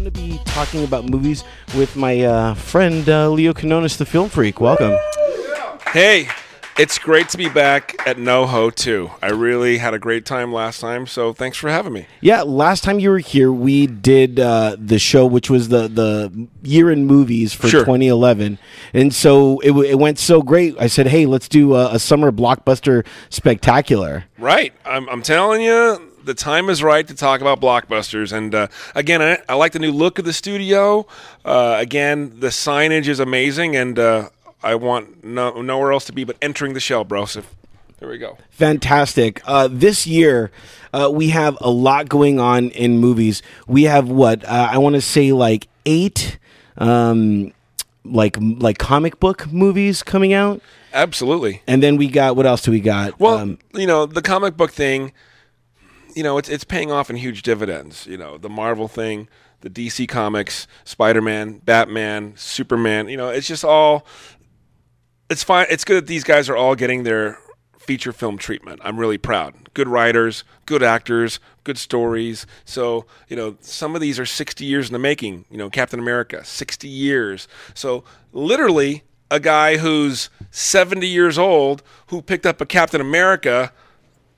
I'm going to be talking about movies with my friend Leo Canonis, the film freak. Welcome. Hey, it's great to be back at NoHo too. I really had a great time last time, so thanks for having me. Yeah, last time you were here, we did the show, which was the year in movies for 2011, and so it went so great. I said, hey, let's do a summer blockbuster spectacular. Right, I'm telling you. The time is right to talk about blockbusters. And again, I like the new look of the studio. Again, the signage is amazing, and I want nowhere else to be but entering the shell, bro. So there we go. Fantastic. This year, we have a lot going on in movies. We have I want to say like 8 like comic book movies coming out. Absolutely. And then we got, what else do we got? Well, the comic book thing, it's paying off in huge dividends. The Marvel thing, the DC Comics, Spider-Man, Batman, Superman. It's just all. It's fine. It's good that these guys are all getting their feature film treatment. I'm really proud. Good writers, good actors, good stories. So some of these are 60 years in the making. Captain America, 60 years. So literally, a guy who's 70 years old who picked up a Captain America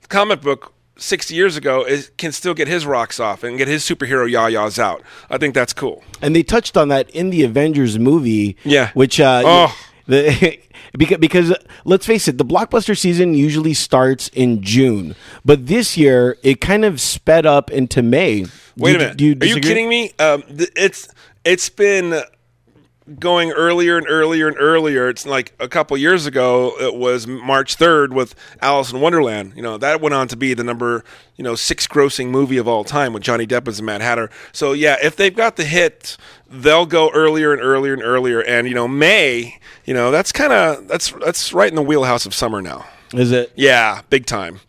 comic book 60 years ago can still get his rocks off and get his superhero yah-yahs out. I think that's cool. And they touched on that in the Avengers movie. Yeah. Which, because let's face it, the blockbuster season usually starts in June. But this year, it kind of sped up into May. Wait a minute. Are you kidding me? It's been going earlier and earlier and earlier. It's like a couple years ago, it was March 3rd with Alice in Wonderland. That went on to be the number 6 grossing movie of all time with Johnny Depp as the Mad Hatter. So yeah, if they've got the hit, they'll go earlier and earlier and earlier. And May, that's right in the wheelhouse of summer now. Is it? Yeah, big time.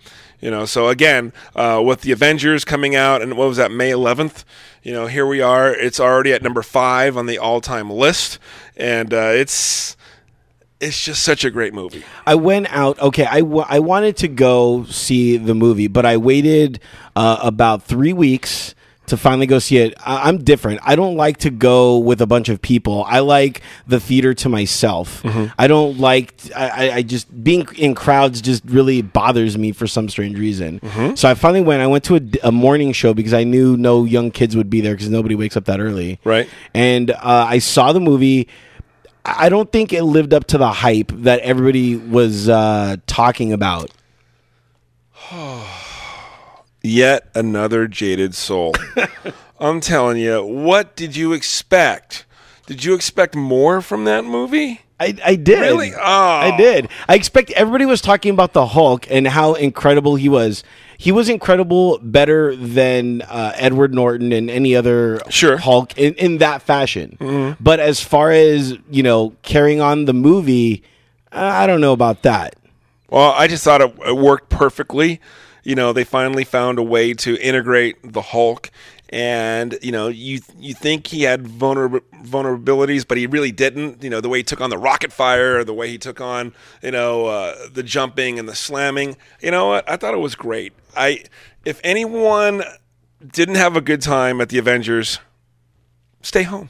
So again, with the Avengers coming out, and what was that, May 11th? Here we are. It's already at number 5 on the all-time list, and it's just such a great movie. I went out. Okay, I wanted to go see the movie, but I waited about 3 weeks to finally go see it. I'm different. I don't like to go with a bunch of people. I like the theater to myself. Mm-hmm. I don't like. I just being in crowds just really bothers me for some strange reason. Mm-hmm. So I finally went. I went to a morning show because I knew no young kids would be there because nobody wakes up that early. Right. And I saw the movie. I don't think it lived up to the hype that everybody was talking about. Yet another jaded soul. I'm telling you, what did you expect? Did you expect more from that movie? I did. Really? Oh. I did. Everybody was talking about the Hulk and how incredible he was. He was incredible, better than Edward Norton and any other Hulk in that fashion. Mm-hmm. But as far as, carrying on the movie, I don't know about that. Well, I just thought it worked perfectly. They finally found a way to integrate the Hulk, and you think he had vulnerabilities, but he really didn't. The way he took on the rocket fire, or the way he took on the jumping and the slamming. You know what? I thought it was great. If anyone didn't have a good time at the Avengers, stay home.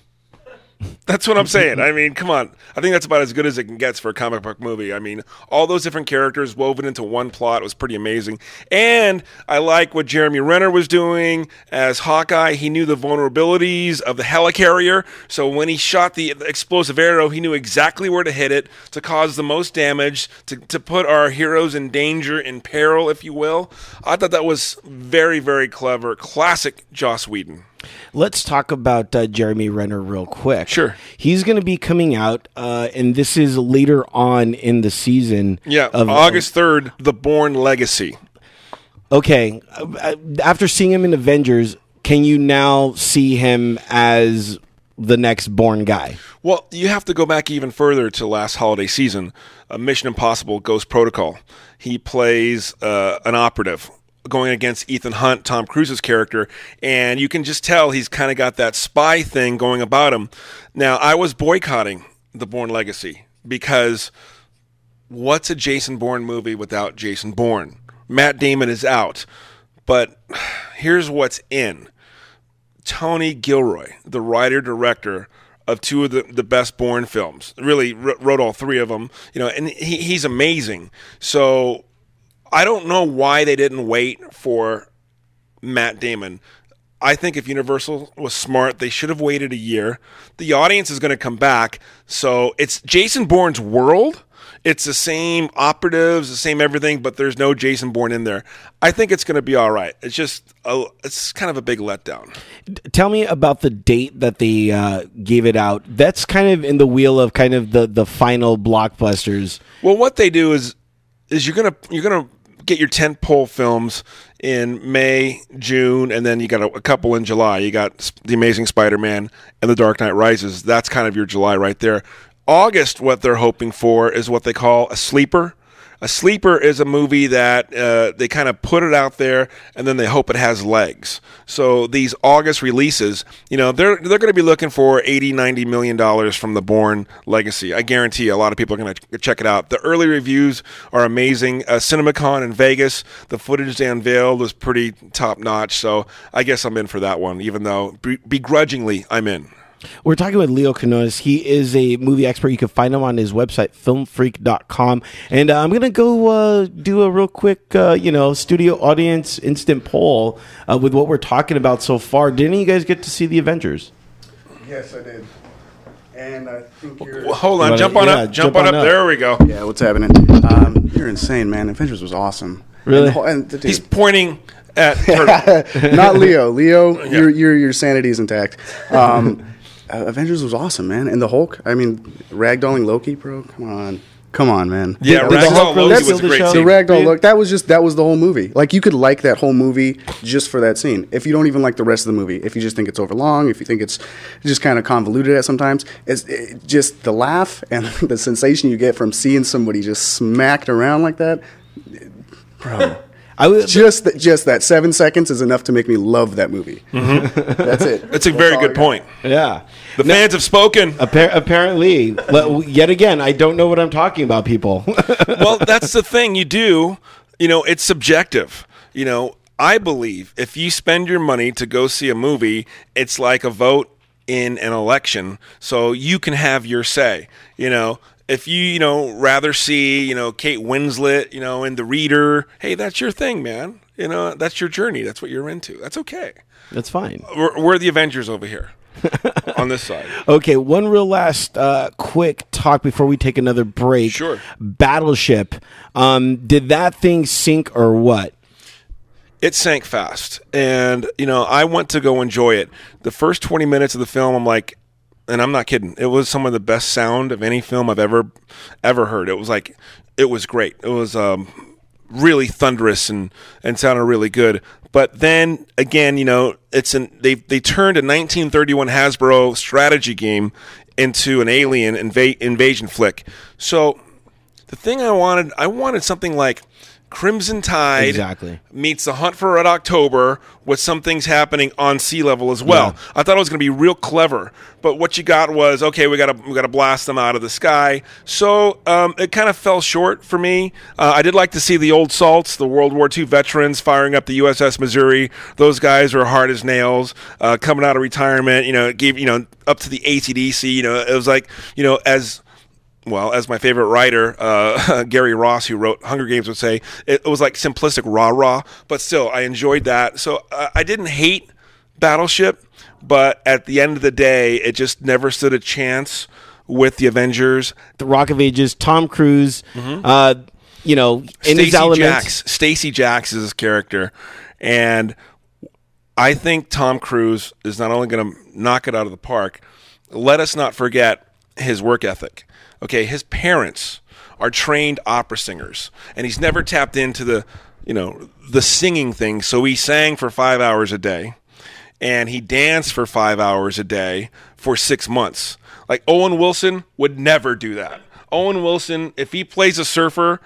That's what I'm saying. I mean, come on. I think that's about as good as it can get for a comic book movie. I mean, all those different characters woven into one plot was pretty amazing. And I like what Jeremy Renner was doing as Hawkeye. He knew the vulnerabilities of the helicarrier. So when he shot the explosive arrow, he knew exactly where to hit it to cause the most damage, to put our heroes in danger, in peril, if you will. I thought that was very, very clever. Classic Joss Whedon. Let's talk about Jeremy Renner real quick. Sure. He's going to be coming out, and this is later on in the season. Yeah, August 3rd, The Bourne Legacy. Okay. After seeing him in Avengers, can you now see him as the next Bourne guy? Well, you have to go back even further to last holiday season, Mission Impossible Ghost Protocol. He plays an operative going against Ethan Hunt, Tom Cruise's character, and you can just tell he's kind of got that spy thing going about him. Now, I was boycotting The Bourne Legacy because what's a Jason Bourne movie without Jason Bourne? Matt Damon is out, but here's what's in. Tony Gilroy, the writer-director of two of the best Bourne films. Really wrote all three of them, and he's amazing. So I don't know why they didn't wait for Matt Damon. I think if Universal was smart, they should have waited a year. The audience is going to come back. So it's Jason Bourne's world. It's the same operatives, the same everything, but there's no Jason Bourne in there. I think it's going to be all right. It's just, it's kind of a big letdown. Tell me about the date that they gave it out. That's kind of in the wheel of kind of the final blockbusters. Well, what they do is you're gonna get your tentpole films in May, June, and then you got a couple in July. You got The Amazing Spider-Man and The Dark Knight Rises. That's kind of your July right there. August, what they're hoping for is what they call a sleeper. A sleeper is a movie that they kind of put it out there, and then they hope it has legs. So these August releases, they're going to be looking for $80-90 million from the Bourne legacy. I guarantee a lot of people are going to check it out. The early reviews are amazing. CinemaCon in Vegas, the footage they unveiled was pretty top-notch, so I guess I'm in for that one, even though begrudgingly I'm in. We're talking with Leo Canones. He is a movie expert. You can find him on his website, filmfreak.com. And I'm going to go do a real quick, studio audience instant poll with what we're talking about so far. Didn't you guys get to see The Avengers? Yes, I did. And I think you're... Well, hold on. Jump on up. There we go. Yeah, what's happening? You're insane, man. Avengers was awesome. Really? He's pointing at Turtle. Not Leo. Leo, yeah. your sanity is intact. Avengers was awesome, man. And the Hulk, ragdolling Loki, bro. Come on, man. Yeah, Ragdoll Loki was a great scene. The Ragdoll Loki, that was the whole movie. Like, you could like that whole movie just for that scene. If you don't even like the rest of the movie, if you just think it's overlong, if you think it's just kind of convoluted at sometimes, it's just the laugh and the sensation you get from seeing somebody just smacked around like that, bro. Just that 7 seconds is enough to make me love that movie. Mm-hmm. That's it. That's a very good point. Yeah. The fans have spoken. Apparently, yet again, I don't know what I'm talking about, people. Well, that's the thing. You do, it's subjective. I believe if you spend your money to go see a movie, it's like a vote in an election, so you can have your say. If you, rather see, Kate Winslet, in The Reader, hey, that's your thing, man. That's your journey. That's what you're into. That's okay. That's fine. We're the Avengers over here on this side. Okay, one real last quick talk before we take another break. Sure. Battleship. Did that thing sink or what? It sank fast. And, I went to go enjoy it. The first 20 minutes of the film, I'm like, and I'm not kidding, it was some of the best sound of any film I've ever heard. It was great. It was really thunderous and sounded really good. But then again, they turned a 1931 Hasbro strategy game into an alien invasion flick. So the thing I wanted something like Crimson Tide exactly meets The Hunt for Red October with some things happening on sea level as well. Yeah. I thought it was going to be real clever, but what you got was, okay, we got to blast them out of the sky. So it kind of fell short for me. I did like to see the old salts, the World War II veterans firing up the USS Missouri. Those guys were hard as nails, coming out of retirement. It gave up to the AC/DC. It was like as my favorite writer, Gary Ross, who wrote Hunger Games, would say, it was like simplistic rah-rah, but still, I enjoyed that. So I didn't hate Battleship, but at the end of the day, it just never stood a chance with the Avengers. The Rock of Ages, Tom Cruise, in his element. Stacey Jacks is his character, and I think Tom Cruise is not only going to knock it out of the park, let us not forget his work ethic. Okay, his parents are trained opera singers, and he's never tapped into the singing thing. So he sang for 5 hours a day, and he danced for 5 hours a day for 6 months. Like Owen Wilson would never do that. Owen Wilson, if he plays a surfer,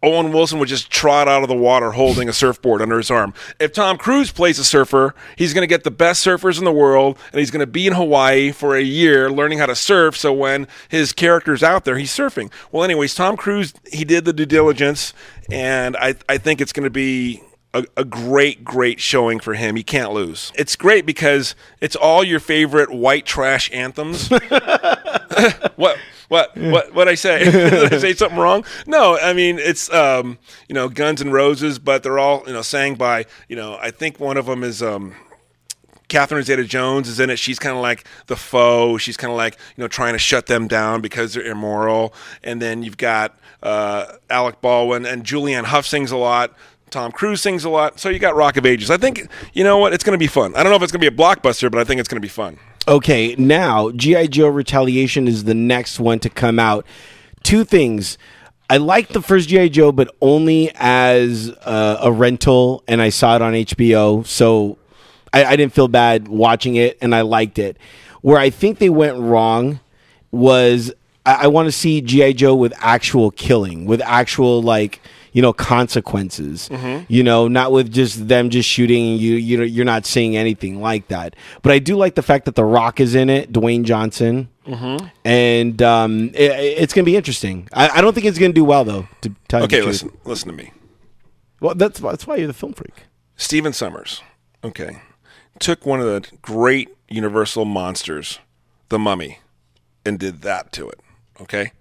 Owen Wilson would just trot out of the water holding a surfboard under his arm. If Tom Cruise plays a surfer, he's going to get the best surfers in the world, and he's going to be in Hawaii for a year learning how to surf, so when his character's out there, he's surfing. Well, anyways, Tom Cruise, he did the due diligence, and I think it's going to be a great showing for him. He can't lose. It's great because it's all your favorite white trash anthems. What I say? Did I say something wrong? No, I mean it's Guns N' Roses, but they're all sang by I think one of them is Catherine Zeta-Jones is in it. She's kind of like the foe. She's kind of like trying to shut them down because they're immoral. And then you've got Alec Baldwin and Julianne Hough sings a lot. Tom Cruise sings a lot. So you got Rock of Ages. I think it's going to be fun. I don't know if it's going to be a blockbuster, but I think it's going to be fun. Okay, now G.I. Joe Retaliation is the next one to come out. Two things. I liked the first G.I. Joe, but only as a rental, and I saw it on HBO, so I didn't feel bad watching it, and I liked it. Where I think they went wrong was I want to see G.I. Joe with actual killing, with actual, consequences. Mm-hmm. Not with just them just shooting you. You're not seeing anything like that. But I do like the fact that The Rock is in it, Dwayne Johnson, and it's going to be interesting. I don't think it's going to do well though. To tell you the truth. listen to me. Well, that's why you're the film freak. Stephen Sommers, took one of the great Universal monsters, The Mummy, and did that to it. Okay.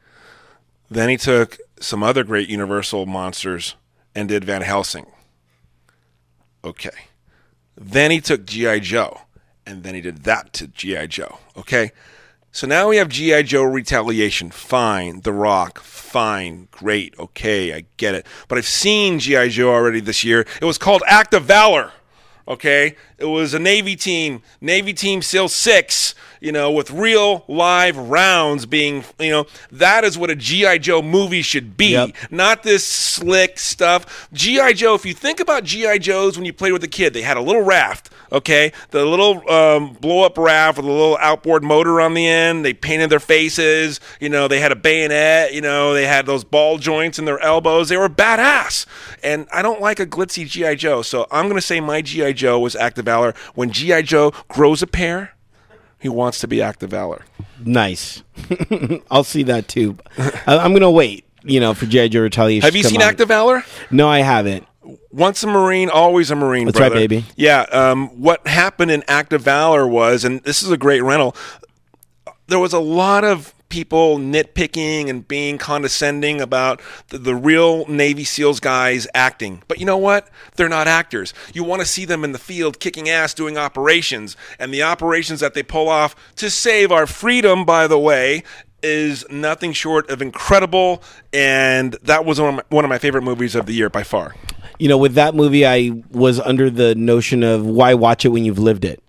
Then he took some other great Universal monsters and did Van Helsing. Okay. Then he took G.I. Joe, and then he did that to G.I. Joe. Okay. So now we have G.I. Joe Retaliation. Fine. The Rock. Fine. Great. Okay. I get it. But I've seen G.I. Joe already this year. It was called Act of Valor. Okay, it was a Navy team SEAL 6, with real live rounds being, that is what a G.I. Joe movie should be, not this slick stuff. G.I. Joe, if you think about G.I. Joes when you played with a kid, they had a little raft, okay, the little blow-up raft with a little outboard motor on the end. They painted their faces, they had a bayonet, they had those ball joints in their elbows. They were badass, and I don't like a glitzy G.I. Joe, so I'm going to say my G.I. Joe was Act of Valor. When G.I. Joe grows a pair, he wants to be Act of Valor. Nice. I'll see that too. I'm going to wait, for G.I. Joe Retaliation. Have you seen Act of Valor? No, I haven't. Once a Marine, always a Marine, That's brother. right, baby. Yeah. What happened in Act of Valor was, and this is a great rental, there was a lot of people nitpicking and being condescending about the real Navy SEALs guys acting. But you know what? They're not actors. You want to see them in the field kicking ass doing operations. And the operations that they pull off to save our freedom, by the way, is nothing short of incredible. And that was one of my favorite movies of the year by far. With that movie, I was under the notion of why watch it when you've lived it.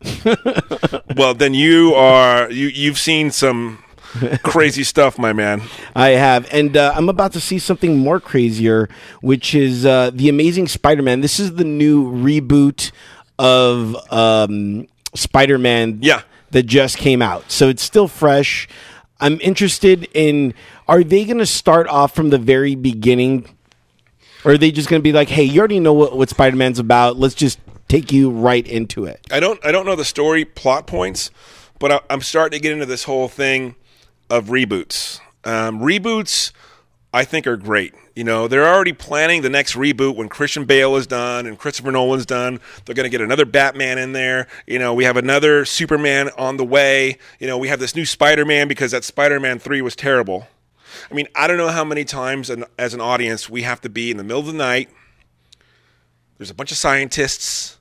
Well, then you've seen some crazy stuff, my man. I have. And I'm about to see something more crazier, which is The Amazing Spider-Man. This is the new reboot of Spider-Man that just came out. So it's still fresh. I'm interested in, are they going to start off from the very beginning? Or are they just going to be like, hey, you already know what Spider-Man's about. Let's just take you right into it. I don't know the story plot points, but I'm starting to get into this whole thing of reboots. Reboots, I think, are great. They're already planning the next reboot when Christian Bale is done and Christopher Nolan's done. They're going to get another Batman in there. We have another Superman on the way. We have this new Spider-Man because that Spider-Man 3 was terrible. I mean, I don't know how many times as an audience we have to be in the middle of the night. There's a bunch of scientists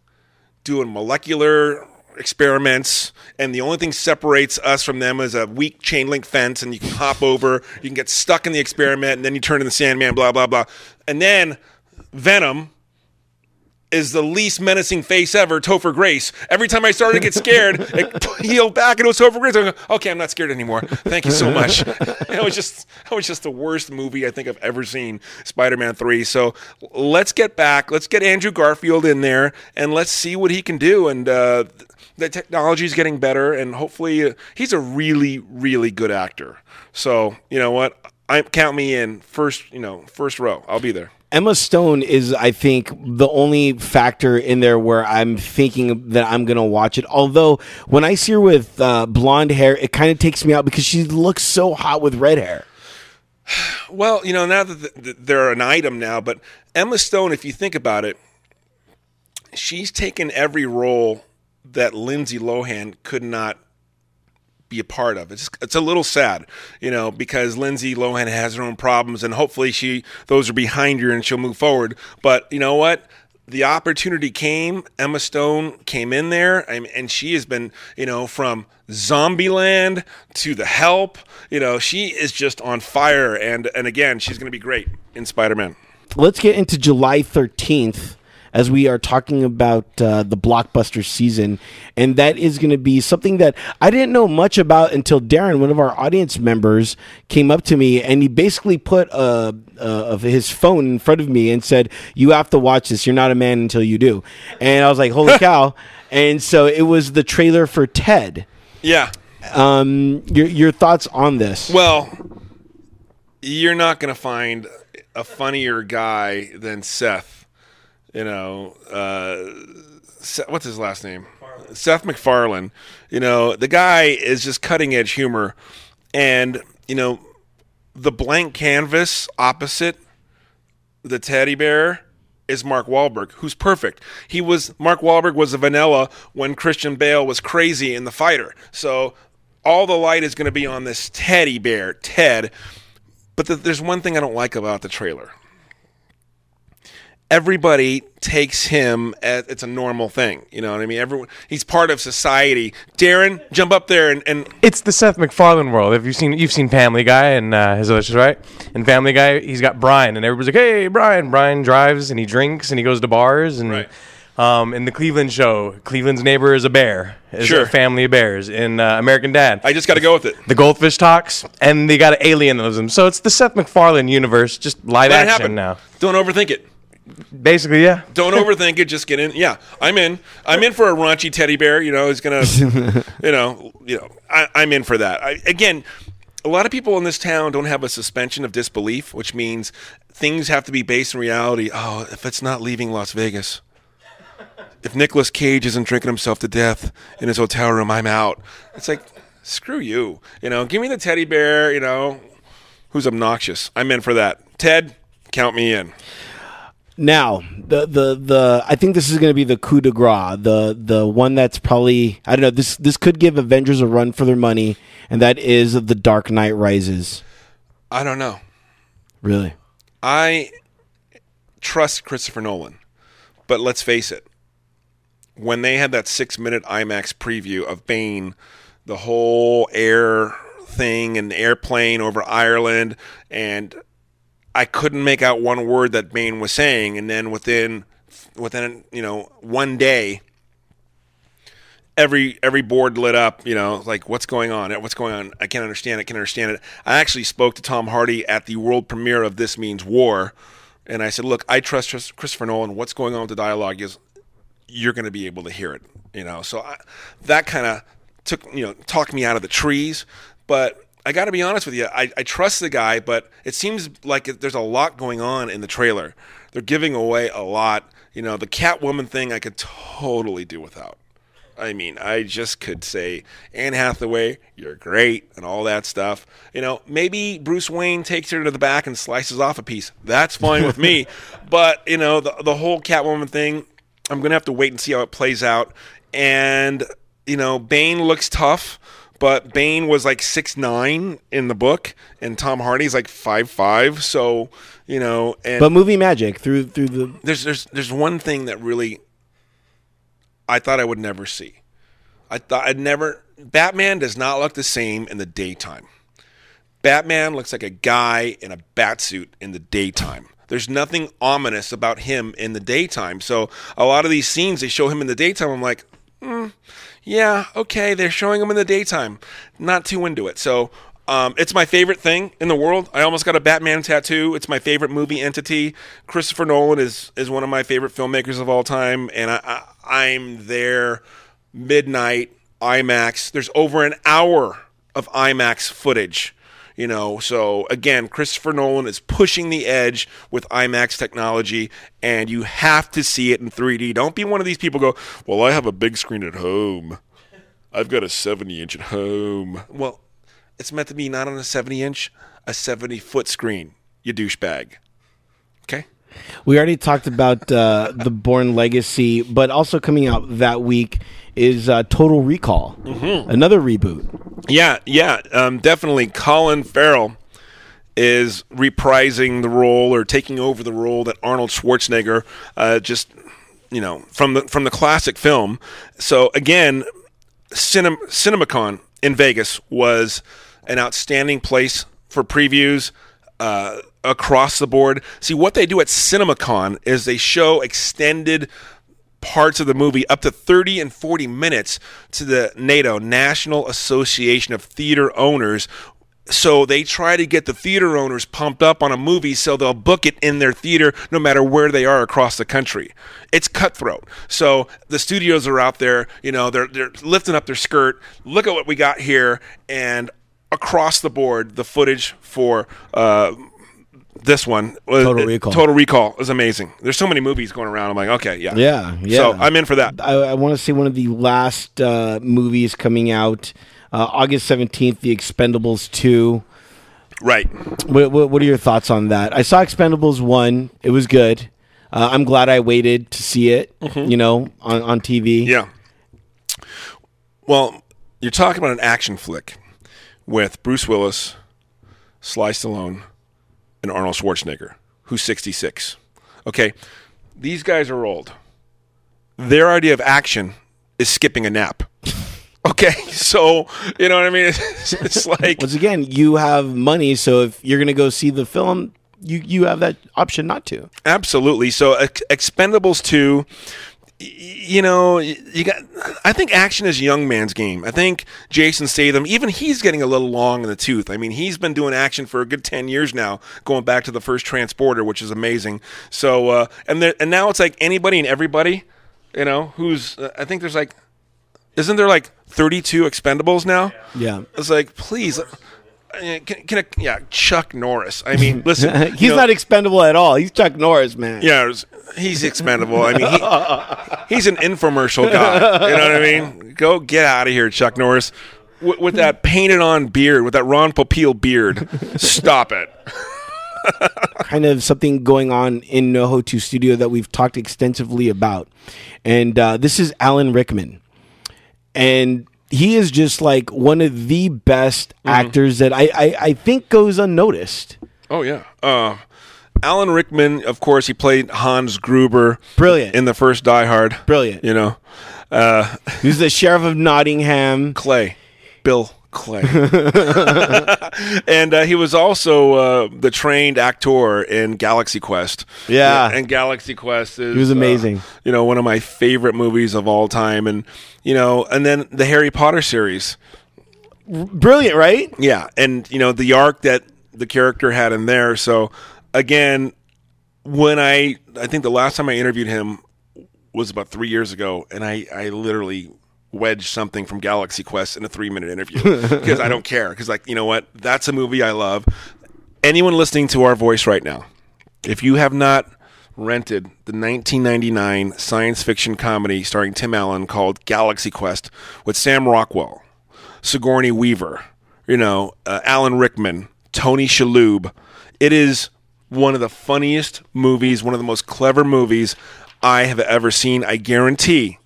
doing molecular experiments, and the only thing separates us from them is a weak chain link fence, and you can hop over, you can get stuck in the experiment, and then you turn into Sandman, blah, blah, blah. And then Venom is the least menacing face ever, Topher Grace. Every time I started to get scared, it healed back and it was Topher Grace. I go, okay, I'm not scared anymore. Thank you so much. It was just the worst movie I think I've ever seen, Spider-Man 3. So let's get back. Let's get Andrew Garfield in there and let's see what he can do. And the technology is getting better, and hopefully he's a really, really good actor. So you know what? Count me in first row. I'll be there. Emma Stone is, I think, the only factor in there where I'm thinking that I'm going to watch it. Although, when I see her with blonde hair, it kind of takes me out because she looks so hot with red hair. Well, now that they're an item now, but Emma Stone, if you think about it, she's taken every role that Lindsay Lohan could not be a part of. It's a little sad, because Lindsay Lohan has her own problems, and hopefully those are behind her and she'll move forward. But you know what? The opportunity came. Emma Stone came in there, and she has been, from Zombieland to The Help. She is just on fire, and again, she's going to be great in Spider-Man. Let's get into July 13th. As we are talking about the blockbuster season, and that is going to be something that I didn't know much about until Darren, one of our audience members, came up to me, and he basically put of his phone in front of me and said, "You have to watch this. You're not a man until you do." And I was like, "Holy cow!" And so it was the trailer for Ted. Yeah. Your thoughts on this? Well, you're not going to find a funnier guy than Seth. What's his last name? Seth MacFarlane. The guy is just cutting edge humor. And, the blank canvas opposite the teddy bear is Mark Wahlberg, who's perfect. Mark Wahlberg was a vanilla when Christian Bale was crazy in The Fighter. So all the light is going to be on this teddy bear, Ted. But there's one thing I don't like about the trailer. Everybody takes him as it's a normal thing. You know what I mean? He's part of society. Darren, jump up there and it's the Seth MacFarlane world. If you've seen Family Guy and his Delicious, right? In Family Guy, he's got Brian, and everybody's like, "Hey, Brian!" Brian drives and he drinks and he goes to bars and. Right. In the Cleveland show, Cleveland's neighbor is a bear. Is Sure. a family of bears. In American Dad, I just got to go with it. the goldfish talks, and they got an alien that lives in them. So it's the Seth MacFarlane universe, just live Let it action happen. now. Don't overthink it. Basically, yeah. Don't overthink it. Just get in. Yeah, I'm in. I'm in for a raunchy teddy bear. He's gonna. I'm in for that. Again, a lot of people in this town don't have a suspension of disbelief, which means things have to be based in reality. Oh, if it's not Leaving Las Vegas, if Nicolas Cage isn't drinking himself to death in his hotel room, I'm out. It's like, screw you. Give me the teddy bear. Who's obnoxious. I'm in for that. Ted, count me in. Now, the I think this is going to be the coup de grace, the one that's probably, I don't know, this could give Avengers a run for their money, and that is The Dark Knight Rises. I don't know. Really? I trust Christopher Nolan, but let's face it. When they had that 6-minute IMAX preview of Bane, the whole air thing and airplane over Ireland, and I couldn't make out one word that Bane was saying, and then within one day, every board lit up. Like, what's going on? What's going on? I can't understand it. I actually spoke to Tom Hardy at the world premiere of This Means War, and I said, "Look, I trust Christopher Nolan. What's going on with the dialogue is you're going to be able to hear it." So that kind of talked me out of the trees, but. I got to be honest with you. I trust the guy, but it seems like there's a lot going on in the trailer. They're giving away a lot. The Catwoman thing I could totally do without. I mean, I just could say, Anne Hathaway, you're great, and all that stuff. Maybe Bruce Wayne takes her to the back and slices off a piece. That's fine with me. But, the whole Catwoman thing, I'm going to have to wait and see how it plays out. And, Bane looks tough. But Bane was like 6'9" in the book, and Tom Hardy's like 5'5". So, and but movie magic through the there's one thing that really I thought I would never see. Batman does not look the same in the daytime. Batman looks like a guy in a bat suit in the daytime. There's nothing ominous about him in the daytime. So a lot of these scenes they show him in the daytime, I'm like, yeah, okay, they're showing him in the daytime. Not too into it. So it's my favorite thing in the world. I almost got a Batman tattoo. It's my favorite movie entity. Christopher Nolan is one of my favorite filmmakers of all time, and I'm there midnight, IMAX. There's over an hour of IMAX footage. So again, Christopher Nolan is pushing the edge with IMAX technology, and you have to see it in 3D. Don't be one of these people who go, well, I have a big screen at home. I've got a 70-inch at home. Well, it's meant to be not on a 70-inch, a 70-foot screen, you douchebag. Okay? We already talked about the Bourne Legacy, but also coming out that week is Total Recall, another reboot. Yeah, definitely. Colin Farrell is reprising the role or taking over the role that Arnold Schwarzenegger from the classic film. So again, CinemaCon in Vegas was an outstanding place for previews across the board. See, what they do at CinemaCon is they show extended parts of the movie up to 30 and 40 minutes to the NATO, National Association of Theater Owners. So they try to get the theater owners pumped up on a movie so they'll book it in their theater no matter where they are across the country. It's cutthroat. So the studios are out there, they're lifting up their skirt. Look at what we got here. And across the board, the footage for this one, Total Recall is amazing. There's so many movies going around. I'm like, okay, yeah. So I'm in for that. I want to see one of the last movies coming out. August 17th, The Expendables 2. Right. What are your thoughts on that? I saw Expendables 1. It was good. I'm glad I waited to see it, on TV. Yeah. Well, you're talking about an action flick with Bruce Willis, Sly Stallone, and Arnold Schwarzenegger, who's 66. Okay, these guys are old. Their idea of action is skipping a nap. Okay, so, you know what I mean? It's like... Once again, you have money, so if you're going to go see the film, you have that option not to. Absolutely. So, Expendables 2, you got... I think action is a young man's game. I think Jason Statham, even he's getting a little long in the tooth. I mean, he's been doing action for a good 10 years now, going back to the first Transporter, which is amazing. So, and now it's like anybody and everybody, who's... I think there's like... Isn't there like 32 Expendables now? Yeah. It's like, please, Chuck Norris. I mean, listen. He's not expendable at all. He's Chuck Norris, man. Yeah, he's expendable. I mean, he's an infomercial guy. You know what I mean? Go get out of here, Chuck Norris. With that painted-on beard, with that Ron Popeil beard. Stop it. Kind of something going on in NoHo 2 Studio that we've talked extensively about. And this is Alan Rickman. And he is just like one of the best actors that I think goes unnoticed. Oh, yeah. Alan Rickman, of course, he played Hans Gruber. Brilliant. In the first Die Hard. Brilliant. He's the Sheriff of Nottingham. Bill Clay. And he was also the trained actor in Galaxy Quest. Yeah. And Galaxy Quest is... He was amazing. One of my favorite movies of all time. And, and then the Harry Potter series. Brilliant, right? Yeah. And, the arc that the character had in there. So, again, when I think the last time I interviewed him was about 3 years ago, and I literally... wedge something from Galaxy Quest in a 3-minute interview because I don't care, because you know what, that's a movie I love. Anyone listening to our voice right now, if you have not rented the 1999 science fiction comedy starring Tim Allen called Galaxy Quest with Sam Rockwell, Sigourney Weaver, Alan Rickman, Tony Shalhoub, it is one of the funniest movies, one of the most clever movies I have ever seen. I guarantee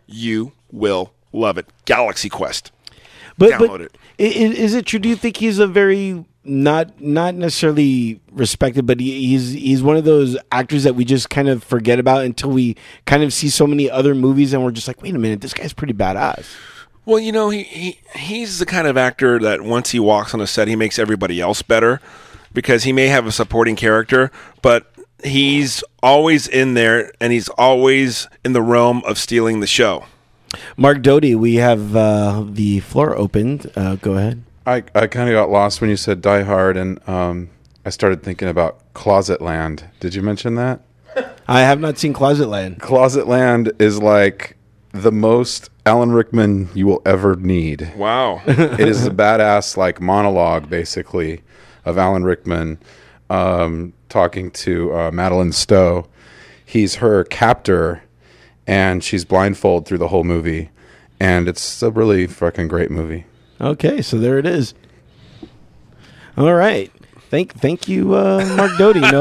you will love it. Galaxy Quest. Download it. Is it true? Do you think he's a very not necessarily respected, but he's one of those actors that we just kind of forget about until we kind of see so many other movies and we're just like, wait a minute, this guy's pretty badass. Well, he's the kind of actor that once he walks on a set, he makes everybody else better, because he may have a supporting character, but he's always in there, and he's always in the realm of stealing the show. Mark Doty, we have the floor opened. Go ahead. I kind of got lost when you said Die Hard, and I started thinking about Closet Land. Did you mention that? I have not seen Closet Land. Closet Land is like the most Alan Rickman you will ever need. Wow. It is a badass monologue, basically, of Alan Rickman talking to Madeline Stowe. He's her captor, and she's blindfolded through the whole movie, and it's a really fucking great movie. Okay, so there it is. All right. Thank you, Mark Doty. No too.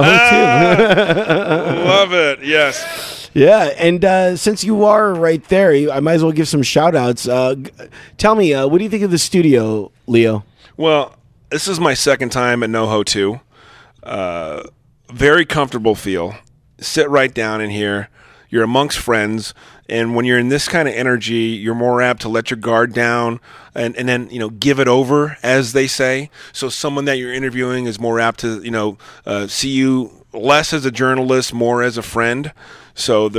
Love it. Yes. Yeah, and since you are right there, I might as well give some shout outs. Tell me, what do you think of the studio, Leo? Well, this is my second time at NoHo 2. Very comfortable feel. Sit right down in here. You're amongst friends. And when you're in this kind of energy, you're more apt to let your guard down and then, give it over, as they say. So someone that you're interviewing is more apt to, see you less as a journalist, more as a friend. So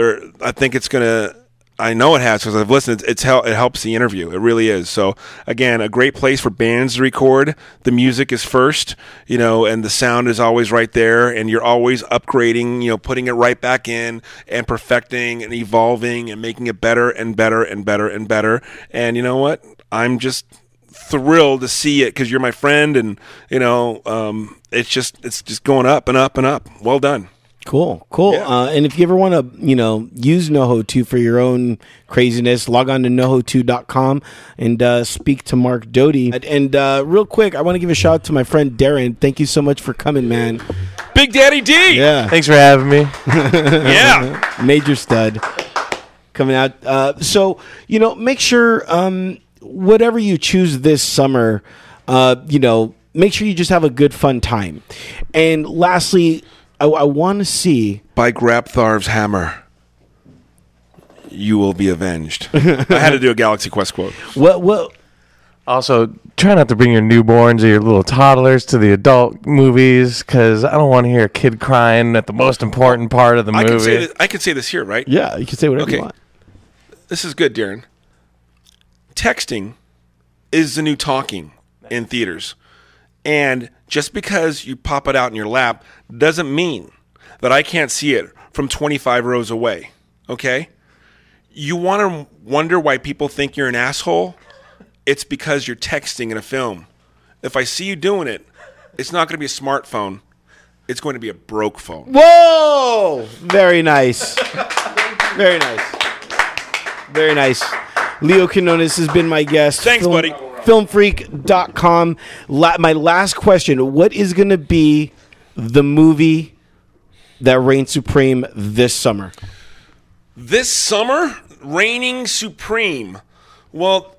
I think it's going to, I know it has because I've listened. It helps the interview. It really is. So again, a great place for bands to record. The music is first, and the sound is always right there, and you're always upgrading, putting it right back in and perfecting and evolving and making it better and better and better and better. And you know what? I'm just thrilled to see it because you're my friend, and it's just going up and up and up. Well done. Cool. Yeah. And if you ever want to, use NoHo 2 for your own craziness, log on to noho2.com and speak to Mark Doty. And real quick, I want to give a shout out to my friend Darren. Thank you so much for coming, man. Big Daddy D. Yeah. Thanks for having me. Yeah. Major stud coming out. So, make sure whatever you choose this summer, make sure you just have a good, fun time. And lastly, I want to see... By Grabthar's hammer, you will be avenged. I had to do a Galaxy Quest quote. What? Also, try not to bring your newborns or your little toddlers to the adult movies, because I don't want to hear a kid crying at the most important part of the movie. I can say this here, right? Yeah, you can say whatever you want. This is good, Darren. Texting is the new talking in theaters. And just because you pop it out in your lap doesn't mean that I can't see it from 25 rows away, okay? You want to wonder why people think you're an asshole? It's because you're texting in a film. If I see you doing it, it's not going to be a smartphone. It's going to be a broke phone. Whoa! Very nice. Very nice. Very nice. Leo Quinones has been my guest. Thanks, buddy. Filmfreak.com. My last question. What is going to be the movie that reigns supreme this summer? This summer, reigning supreme. Well,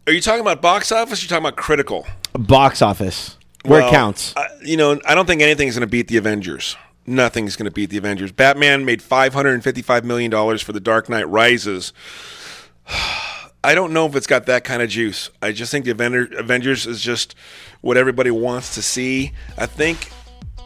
are you talking about box office or are you talking about critical? Box office. Where it counts. I don't think anything's going to beat the Avengers. Nothing's going to beat the Avengers. Batman made $555 million for The Dark Knight Rises. I don't know if it's got that kind of juice. I just think the Avengers is just what everybody wants to see. I think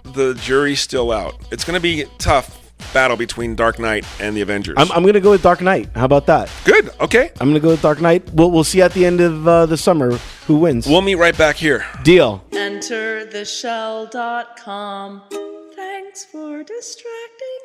the jury's still out. It's going to be a tough battle between Dark Knight and the Avengers. I'm going to go with Dark Knight. How about that? Good. Okay. I'm going to go with Dark Knight. We'll see at the end of the summer who wins. We'll meet right back here. Deal. Enter theshell.com. Thanks for distracting